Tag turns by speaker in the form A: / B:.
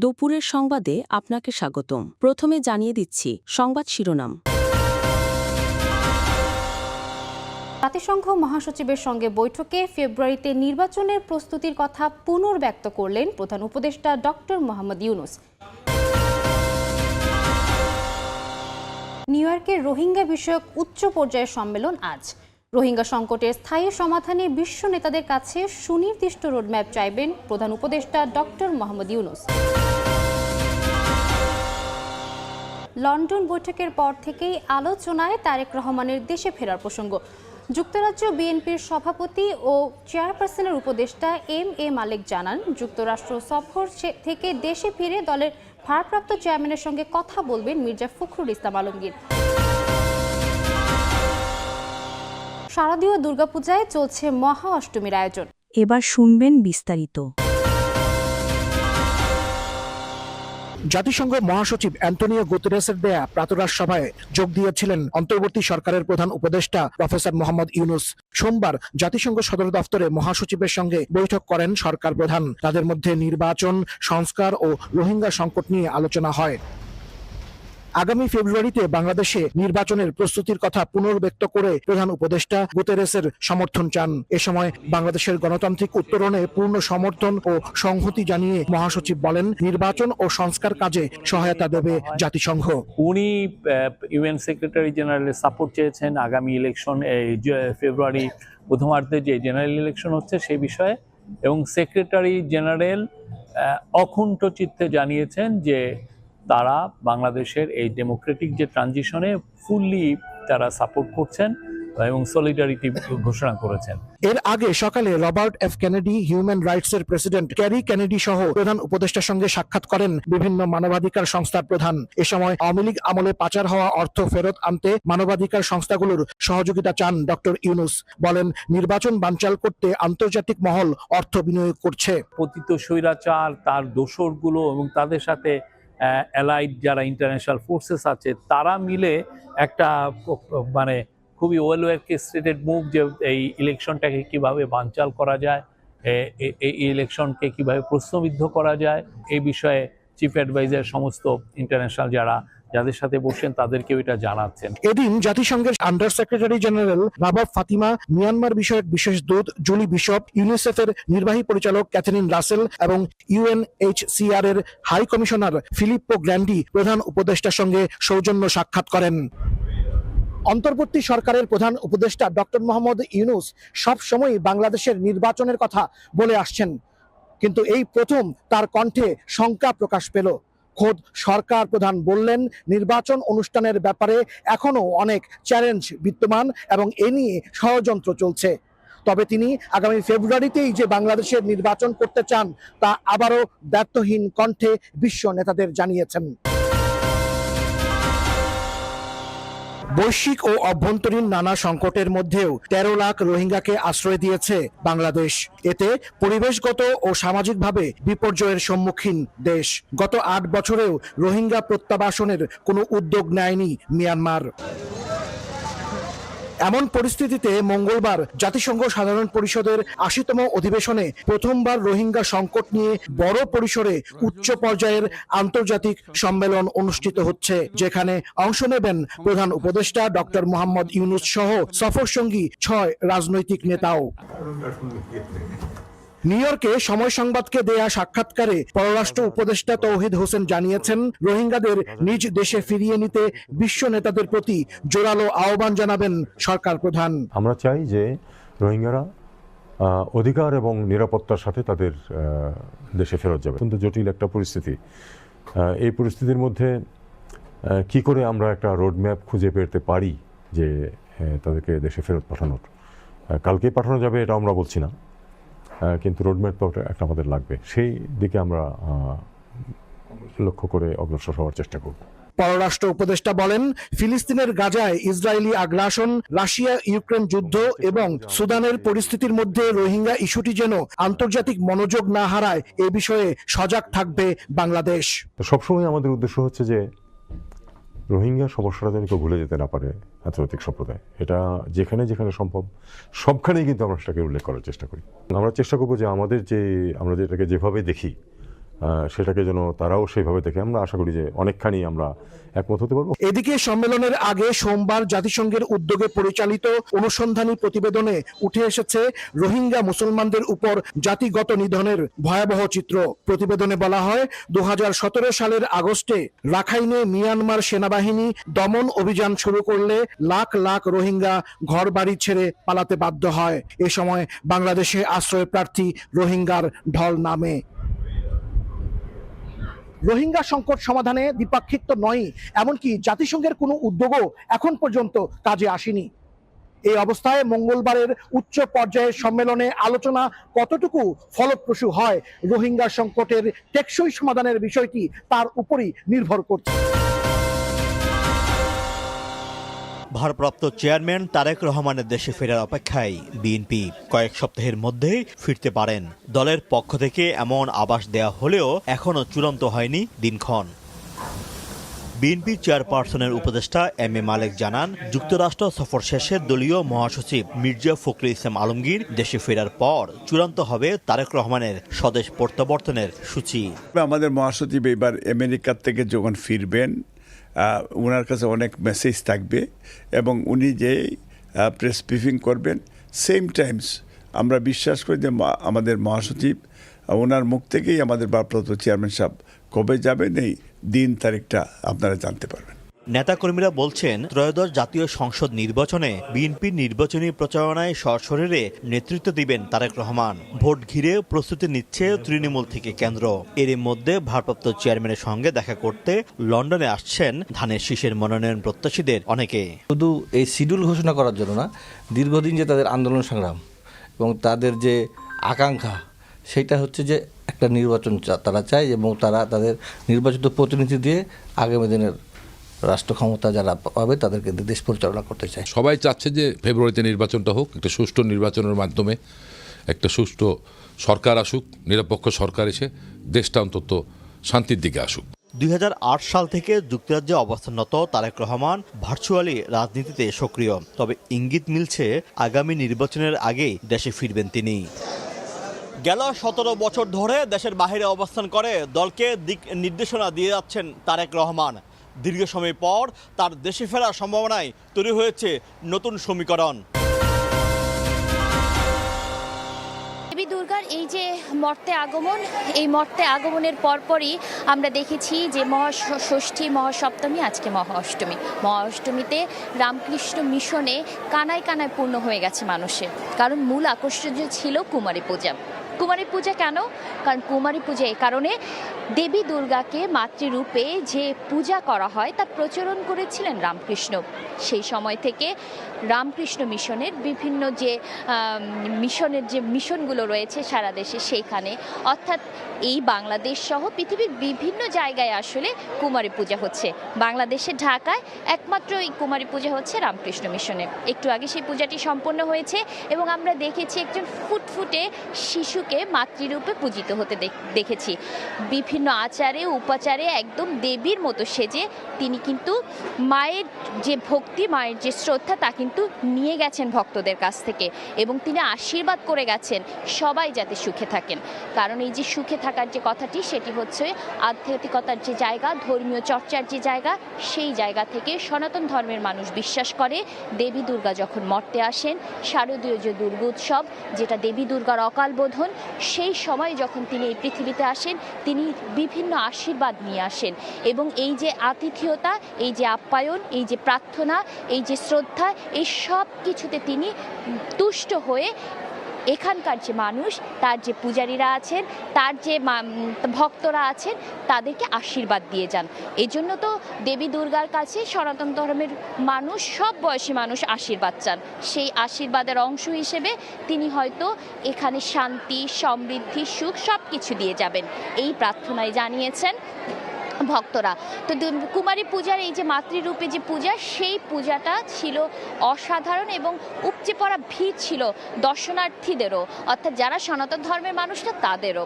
A: দুপুরের সংবাদে আপনাকে স্বাগতম। প্রথমে জানিয়ে দিচ্ছি সংবাদ শিরোনাম।
B: জাতিসংঘ মহাসচিবের সঙ্গে বৈঠকে ফেব্রুয়ারিতে নির্বাচনের প্রস্তুতির কথা পুনর্ব্যক্ত করলেন প্রধান উপদেষ্টা ডক্টর মোহাম্মদ ইউনূস। নিউ ইয়র্কের রোহিঙ্গা বিষয়ক উচ্চ পর্যায়ের সম্মেলন আজ। রোহিঙ্গা সংকটের স্থায়ী সমাধানে বিশ্ব নেতাদের কাছে সুনির্দিষ্ট রোডম্যাপ চাইবেন প্রধান উপদেষ্টা ডক্টর মোহাম্মদ ইউনূস। লন্ডন বৈঠকের পর থেকেই আলোচনায় তারেক রহমানের দেশে ফেরার প্রসঙ্গ। যুক্তরাজ্য বিএনপির সভাপতি ও চেয়ারপারসনের উপদেষ্টা এম মালেক জানান, যুক্তরাষ্ট্র সফর থেকে দেশে ফিরে দলের ভারপ্রাপ্ত চেয়ারম্যানের সঙ্গে কথা বলবেন মির্জা ফখরুল ইসলাম আলমগীর। শারদীয় দুর্গাপূজায় চলছে মহা অষ্টমীর আয়োজন।
A: এবার শুনবেন বিস্তারিত।
C: জাতিসংঘ মহাসচিব অ্যান্টোনিও গুতেরেসের দেয়া প্রাতরাশ সভায় যোগ দিয়েছিলেন অন্তর্বর্তী সরকারের প্রধান উপদেষ্টা প্রফেসর মোহাম্মদ ইউনূস। সোমবার জাতিসংঘ সদর দফতরে মহাসচিবের সঙ্গে বৈঠক করেন সরকার প্রধান। তাদের মধ্যে নির্বাচন, সংস্কার ও রোহিঙ্গা সংকট নিয়ে আলোচনা হয়। আগামী ফেব্রুয়ারিতে বাংলাদেশে নির্বাচনের প্রস্তুতির কথা পুনর্ব্যক্ত করে প্রধান উপদেষ্টা গুতেরেসের সমর্থন চান। এ সময় বাংলাদেশের গণতান্ত্রিক উত্তরণে পূর্ণ সমর্থন ও সংহতি জানিয়ে মহাসচিব বলেন, নির্বাচন ও সংস্কার কাজে সহায়তা দেবে জাতিসংঘ।
D: উনি ইউএন সেক্রেটারি জেনারেলের সাপোর্ট চেয়েছেন আগামী ইলেকশন ফেব্রুয়ারি প্রথমার্ধে যে জেনারেল ইলেকশন হচ্ছে সেই বিষয়ে, এবং সেক্রেটারি জেনারেল অকুণ্ঠ চিত্তে জানিয়েছেন যে তারা বাংলাদেশের এই ডেমোক্রেটিক যে ট্রানজিশনে ফুললি তারা সাপোর্ট করছেন এবং সলিডারিটি ঘোষণা করেছেন।
C: এর আগে সকালে রবার্ট এফ কেনেডি, হিউম্যান রাইটসের প্রেসিডেন্ট ক্যারি কেনেডি সহ প্রধান উপদেষ্টার সঙ্গে সাক্ষাৎ করেন বিভিন্ন মানবাধিকার সংস্থার প্রধান। এ সময় আওয়ামী লীগ আমলে পাচার হওয়া অর্থ ফেরত আনতে মানবাধিকার সংস্থাগুলোর সহযোগিতা চান ডক্টর ইউনূস। বলেন, নির্বাচন বানচাল করতে আন্তর্জাতিক মহল অর্থ বিনিয়োগ করছে।
D: পতিত স্বৈরাচার, তার দোসরগুলো এবং তাদের সাথে অ্যালাইড যারা ইন্টারন্যাশনাল ফোর্সেস আছে তারা মিলে একটা মানে খুবই ওয়েল অর্কেস্ট্রেটেড মুভ, যে এই ইলেকশনটাকে কিভাবে বানচাল করা যায়, এই ইলেকশনকে কিভাবে প্রশ্নবিদ্ধ করা যায়, এই বিষয়ে চিফ অ্যাডভাইজার সমস্ত ইন্টারন্যাশনাল যাদের সাথে বসেন তাদেরকেও এটা জানাচ্ছেন।
C: এদিন জাতিসংঘের under secretary general rabab Fatima, Myanmar বিষয়ক বিশেষ দূত জুলি বিশপ, ইউনিসেফের নির্বাহী পরিচালক ক্যাথরিন রাসেল এবং ইউএনএইচসিআর এর হাই কমিশনার ফিলিপ্পো গ্র্যান্ডি প্রধান উপদেষ্টার সঙ্গে সৌজন্য সাক্ষাৎ করেন। অন্তর্বর্তী সরকারের প্রধান উপদেষ্টা ডক্টর মোহাম্মদ ইউনূস সব সময় বাংলাদেশের নির্বাচনের কথা বলে আসছেন, কিন্তু এই প্রথম তার কণ্ঠে শঙ্কা প্রকাশ পেল। খোদ সরকার প্রধান বললেন, নির্বাচন অনুষ্ঠানের ব্যাপারে এখনো অনেক চ্যালেঞ্জ বিদ্যমান এবং এ নিয়ে ষড়যন্ত্র চলছে। তবে তিনি আগামী ফেব্রুয়ারিতেই যে বাংলাদেশের নির্বাচন করতে চান তা আবারও ব্যর্থহীন কণ্ঠে বিশ্ব নেতাদের জানিয়েছেন। বৈশ্বিক ও অভ্যন্তরীণ নানা সংকটের মধ্যেও 13 লাখ রোহিঙ্গাকে আশ্রয় দিয়েছে বাংলাদেশ। এতে পরিবেশগত ও সামাজিকভাবে বিপর্যয়ের সম্মুখীন দেশ। গত 8 বছরেও রোহিঙ্গা প্রত্যাবাসনের কোনো উদ্যোগ নেয়নি মিয়ানমার। এমন পরিস্থিতিতে মঙ্গলবার জাতিসংঘ সাধারণ পরিষদের 80তম অধিবেশনে প্রথমবার রোহিঙ্গা সংকট নিয়ে বড় পরিসরে উচ্চ পর্যায়ের আন্তর্জাতিক সম্মেলন অনুষ্ঠিত হচ্ছে, যেখানে অংশ নেবেন প্রধান উপদেষ্টা ডক্টর মোহাম্মদ ইউনূস সহ সফরসঙ্গী 6 রাজনৈতিক নেতাও। নিউ ইয়র্কে সময় সংবাদকে দেয়া সাক্ষাৎকারে পররাষ্ট্র উপদেষ্টা তৌহিদ হোসেন জানিয়েছেন, রোহিঙ্গাদের নিজ দেশে ফিরিয়ে নিতে বিশ্ব নেতাদের প্রতি জোরালো আহ্বান জানাবেন সরকার প্রধান।
E: আমরা চাই যে রোহিঙ্গারা অধিকার এবং নিরাপত্তার সাথে তাদের দেশে ফেরত যাবে। কিন্তু জটিল একটা পরিস্থিতি, এই পরিস্থিতির মধ্যে কি করে আমরা একটা রোডম্যাপ খুঁজে পেতে পারি যে তাদেরকে দেশে ফেরত পাঠানোর। কালকেই পাঠানো যাবে এটা আমরা বলছি না, কিন্তু রোডম্যাপ একটা আমাদের লাগবে। সেই দিকে আমরা লক্ষ্য করে অগ্রসর হওয়ার চেষ্টা করব।
C: পররাষ্ট্র উপদেষ্টা বলেন, ফিলিস্তিনের গাজায় ইসরায়েলি আগ্রাসন, রাশিয়া ইউক্রেন যুদ্ধ এবং সুদানের পরিস্থিতির মধ্যে রোহিঙ্গা ইস্যুটি যেন আন্তর্জাতিক মনোযোগ না হারায়, এ বিষয়ে সজাগ থাকবে বাংলাদেশ।
E: সবসময় আমাদের উদ্দেশ্য হচ্ছে যে রোহিঙ্গা সমস্যাটা যেন কেউ ভুলে যেতে না পারে আন্তর্জাতিক সম্প্রদায়। এটা যেখানে যেখানে সম্ভব সবখানেই কিন্তু আমরা সেটাকে উল্লেখ করার চেষ্টা করি। আমরা চেষ্টা করবো যে আমরা যেটাকে যেভাবে দেখি সেটাকে যেন তারাও সেইভাবে দেখে। আমরা আশা করি যে অনেকখানি আমরা একমত হতে পারবো।
C: এদিকে সম্মেলনের আগে সোমবার জাতিসংঘের উদ্যোগে পরিচালিত অনুসন্ধানী প্রতিবেদনে উঠে এসেছে রোহিঙ্গা মুসলমানদের উপর জাতিগত নিধনের ভয়াবহ চিত্র। প্রতিবেদনে বলা হয় 2017 সালের আগস্টে রাখাইনে মিয়ানমার সেনাবাহিনী দমন অভিযান শুরু করলে লাখ লাখ রোহিঙ্গা ঘর বাড়ি ছেড়ে পালাতে বাধ্য হয়। এ সময় বাংলাদেশে আশ্রয় প্রার্থী রোহিঙ্গার ঢল নামে। রোহিঙ্গা সংকট সমাধানে দ্বিপাক্ষিক তো নয়, এমনকি জাতিসংঘের কোনো উদ্যোগও এখন পর্যন্ত কাজে আসেনি। এই অবস্থায় মঙ্গলবারের উচ্চ পর্যায়ের সম্মেলনে আলোচনা কতটুকু ফলপ্রসূ হয় রোহিঙ্গা সংকটের টেকসই সমাধানের বিষয়টি তার উপরই নির্ভর করছে।
F: ভারপ্রাপ্ত চেয়ারম্যান তারেক রহমানের দেশে ফেরার অপেক্ষায় বিএনপি। কয়েক সপ্তাহের মধ্যেই ফিরতে পারেন। দলের পক্ষ থেকে এমন আভাস দেয়া হলেও এখনও চূড়ান্ত হয়নি দিনক্ষণ। বিএনপি চেয়ারপারসনের উপদেষ্টা এম এ মালেক জানান, যুক্তরাষ্ট্র সফর শেষে দলীয় মহাসচিব মির্জা ফখরুল ইসলাম আলমগীর দেশে ফেরার পর চূড়ান্ত হবে তারেক রহমানের স্বদেশ প্রত্যাবর্তনের সূচি।
G: আমাদের মহাসচিব এবার আমেরিকার থেকে যখন ফিরবেন, ওনার কাছে অনেক মেসেজ থাকবে এবং উনি যে প্রেস ব্রিফিং করবেন, সেম টাইমস আমরা বিশ্বাস করি যে আমাদের মহাসচিব ওনার মুখ থেকেই আমাদের ভারপ্রাপ্ত চেয়ারম্যান সাহেব কবে যাবেন এই দিন তারিখটা আপনারা জানতে পারবেন।
F: নেতাকর্মীরা বলছেন, ত্রয়োদশ জাতীয় সংসদ নির্বাচনে বিএনপির নির্বাচনী প্রচারণায় সশরীরে নেতৃত্ব দিবেন তারেক রহমান। ভোট ঘিরে প্রস্তুতি নিচ্ছে তৃণমূল থেকে কেন্দ্র। এর মধ্যে ভারপ্রাপ্ত চেয়ারম্যানের সঙ্গে দেখা করতে লন্ডনে আসছেন ধানের শীষের মনোনয়ন প্রত্যাশীদের অনেকে।
H: শুধু এই শিডিউল ঘোষণা করার জন্য না, দীর্ঘদিন যে তাদের আন্দোলন সংগ্রাম এবং তাদের যে আকাঙ্ক্ষা, সেটা হচ্ছে যে একটা নির্বাচন তারা চায় এবং তারা তাদের নির্বাচিত প্রতিনিধি দিয়ে আগামী দিনের রাষ্ট্র ক্ষমতা যারা পাবে তাদেরকে দেশ পরিচালনা করতে চায়।
I: সবাই চাচ্ছে যে ফেব্রুয়ারিতে নির্বাচনটা হোক, একটা সুষ্ঠু নির্বাচনের মাধ্যমে একটা সুষ্ঠু সরকার আসুক, নিরপেক্ষ সরকার এসে দেশটা অন্তত শান্তির দিকে আসুক।
F: 2008 সাল থেকে যুক্তরাজ্যে অবস্থানরত তারেক রহমান ভার্চুয়ালি রাজনীতিতে সক্রিয়। তবে ইঙ্গিত মিলছে আগামী নির্বাচনের আগেই দেশে ফিরবেন তিনি। গেল 17 বছর ধরে দেশের বাইরে অবস্থান করে দলকে দিক নির্দেশনা দিয়ে যাচ্ছেন তারেক রহমান। দীর্ঘ সময় পর তার দেশে ফেরার সম্ভাবনায় তৈরি হয়েছে নতুন সমীকরণ।
J: দেবী দুর্গার এই যে মর্তে আগমন, এই মর্তে আগমনের পরপরই আমরা দেখেছি যে মহাষষ্ঠী, মহাসপ্তমী, আজকে মহাঅষ্টমী। মহাঅষ্টমীতে রামকৃষ্ণ মিশনে কানায় কানায় পূর্ণ হয়ে গেছে মানুষের, কারণ মূল আকর্ষণ ছিল কুমারী পূজা। কুমারী পূজা কেন? কারণ কুমারী পূজা এই কারণে দেবী দুর্গাকে মাতৃরূপে যে পূজা করা হয় তা প্রচলন করেছিলেন রামকৃষ্ণ। সেই সময় থেকে রামকৃষ্ণ মিশনের বিভিন্ন যে মিশনগুলো রয়েছে সারা দেশে, সেইখানে অর্থাৎ এই বাংলাদেশ সহ পৃথিবীর বিভিন্ন জায়গায় আসলে কুমারী পূজা হচ্ছে। বাংলাদেশে ঢাকায় একমাত্র এই কুমারী পূজা হচ্ছে রামকৃষ্ণ মিশনে। একটু আগে সেই পূজাটি সম্পন্ন হয়েছে এবং আমরা দেখেছি একজন ফুটফুটে শিশুকে মাতৃরূপে পূজিত হতে দেখেছি। বিভিন্ন আচারে উপাচারে একদম দেবীর মতো সেজে তিনি কিন্তু মায়ের যে ভক্তি, মায়ের যে শ্রদ্ধা, তা কিন্তু নিয়ে গেছেন ভক্তদের কাছ থেকে এবং তিনি আশীর্বাদ করে গেছেন সবাই যাতে সুখে থাকেন। কারণ এই যে সুখে থাকার যে কথাটি, সেটি হচ্ছে আধ্যাত্মিকতার যে জায়গা, ধর্মীয় চর্চার যে জায়গা, সেই জায়গা থেকে সনাতন ধর্মের মানুষ বিশ্বাস করে দেবী দুর্গা যখন মর্তে আসেন, শারদীয় যে দুর্গোৎসব, যেটা দেবী দুর্গার অকাল বোধন, সেই সময় যখন তিনি এই পৃথিবীতে আসেন, তিনি বিভিন্ন আশীর্বাদ নিয়ে আসেন এবং এই যে আতিথেয়তা, এই যে আপ্যায়ন, এই যে প্রার্থনা, এই যে শ্রদ্ধা, এই সব কিছুতে তিনি তুষ্ট হয়ে এখানকার যে মানুষ, তার যে পূজারীরা আছেন, তার যে ভক্তরা আছেন, তাদেরকে আশীর্বাদ দিয়ে যান। এই জন্য তো দেবী দুর্গার কাছে সনাতন ধর্মের মানুষ, সব বয়সী মানুষ আশীর্বাদ চান। সেই আশীর্বাদের অংশ হিসেবে তিনি হয়তো এখানে শান্তি, সমৃদ্ধি, সুখ সব কিছু দিয়ে যাবেন, এই প্রার্থনায় জানিয়েছেন ভক্তরা। তো কুমারী পূজার এই যে মাতৃরূপে যে পূজা, সেই পূজাটা ছিল অসাধারণ এবং উপচে পড়া ভিড় ছিল দর্শনার্থীদেরও, অর্থাৎ যারা সনাতন ধর্মের মানুষরা তাদেরও।